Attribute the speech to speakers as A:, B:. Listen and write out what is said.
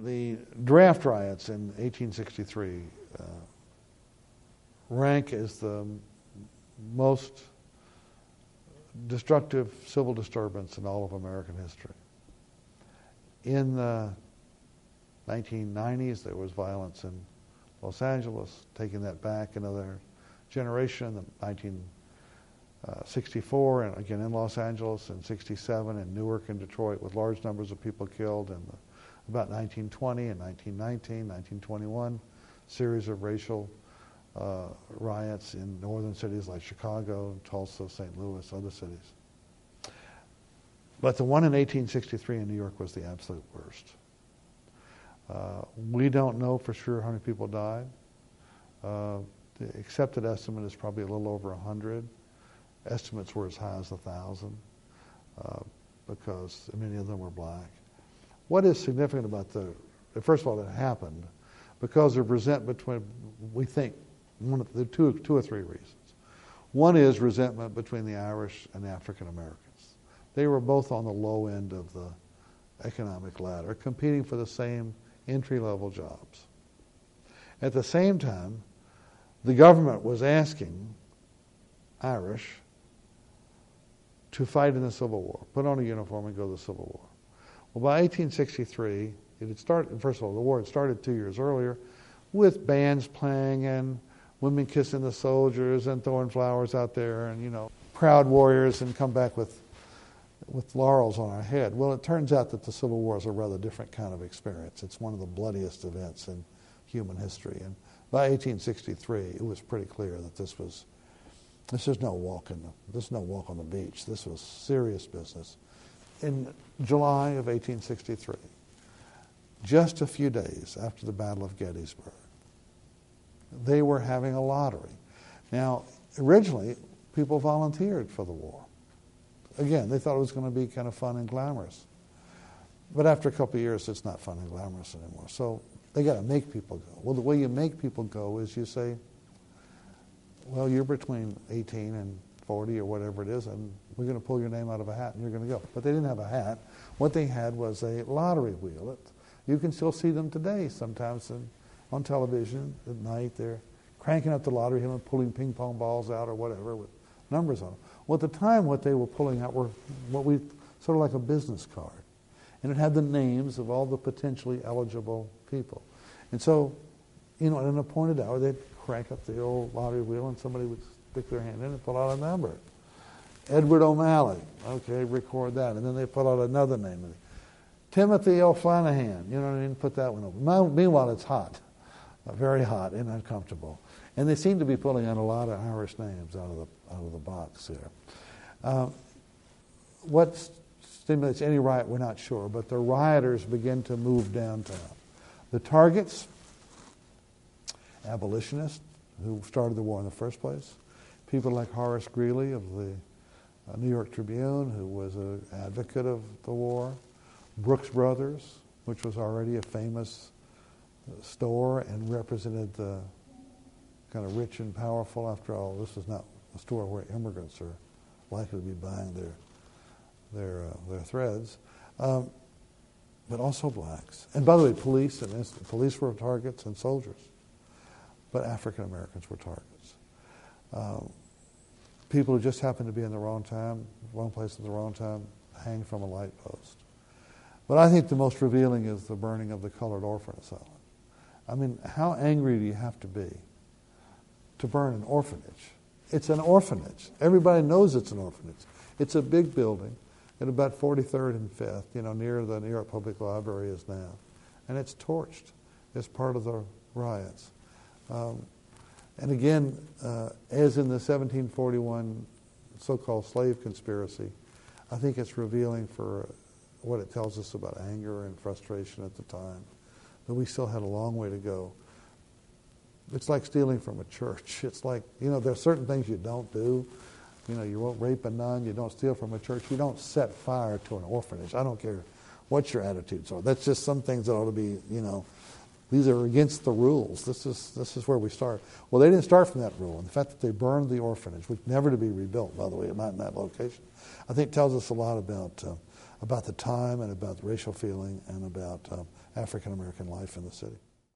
A: the draft riots in 1863 rank as the most destructive civil disturbance in all of American history. In the 1990s, there was violence in Los Angeles, taking that back another generation, the 1964, and again in Los Angeles, in 67, in Newark and Detroit, with large numbers of people killed, and about 1920 and 1919, 1921, series of racial riots in northern cities like Chicago, Tulsa, St. Louis, other cities. But the one in 1863 in New York was the absolute worst. We don't know for sure how many people died. The accepted estimate is probably a little over 100. Estimates were as high as 1,000 because many of them were black. What is significant about first of all, it happened because of resentment between, we think, the two or three reasons. One is resentment between the Irish and African Americans. They were both on the low end of the economic ladder, competing for the same entry-level jobs. At the same time, the government was asking Irish to fight in the Civil War, put on a uniform and go to the Civil War. Well, by 1863, it had started, first of all, the war had started 2 years earlier with bands playing and women kissing the soldiers and throwing flowers out there and, proud warriors, and come back with laurels on our head. Well, it turns out that the Civil War is a rather different kind of experience. It's one of the bloodiest events in human history. And by 1863, it was pretty clear that this is no walk on the beach. This was serious business. In July of 1863, just a few days after the Battle of Gettysburg, they were having a lottery. Now, originally, people volunteered for the war. Again, they thought it was going to be kind of fun and glamorous. But after a couple of years, it's not fun and glamorous anymore. So they got to make people go. Well, the way you make people go is you say, well, you're between 18 and 40 or whatever it is, and we're going to pull your name out of a hat and you're going to go. But they didn't have a hat. What they had was a lottery wheel. You can still see them today sometimes on television at night. They're cranking up the lottery wheel and pulling ping pong balls out or whatever with numbers on them. Well, at the time, what they were pulling out were sort of like a business card. And it had the names of all the potentially eligible people. And so, at an appointed hour, they'd crank up the old lottery wheel and somebody would stick their hand in and pull out a number. Edward O'Malley. Okay, record that. And then they pull out another name. Timothy O'Flanahan. You know what I mean? Put that one over. Meanwhile, it's hot. Very hot and uncomfortable. And they seem to be pulling out a lot of Irish names out of the box here. What stimulates any riot, we're not sure, but the rioters begin to move downtown. The targets, abolitionists who started the war in the first place, people like Horace Greeley of the New York Tribune, who was an advocate of the war, Brooks Brothers, which was already a famous store and represented the kind of rich and powerful. After all, this is not a store where immigrants are likely to be buying their threads, but also blacks. And by the way, police were targets and soldiers, but African Americans were targets. People who just happened to be in the wrong place at the wrong time, hanged from a light post. But I think the most revealing is the burning of the colored orphan asylum. I mean, how angry do you have to be to burn an orphanage? It's an orphanage. Everybody knows it's an orphanage. It's a big building at about 43rd and 5th, near the New York Public Library is now. And it's torched as part of the riots. And again, as in the 1741 so-called slave conspiracy, I think it's revealing for what it tells us about anger and frustration at the time, that we still had a long way to go. It's like stealing from a church. It's like, there are certain things you don't do. You won't rape a nun. You don't steal from a church. You don't set fire to an orphanage. I don't care what your attitudes are. That's just some things that ought to be, these are against the rules. This is where we start. Well, they didn't start from that rule. And the fact that they burned the orphanage, which never to be rebuilt, by the way, not in that location, I think tells us a lot about about the time and about racial feeling and about African American life in the city.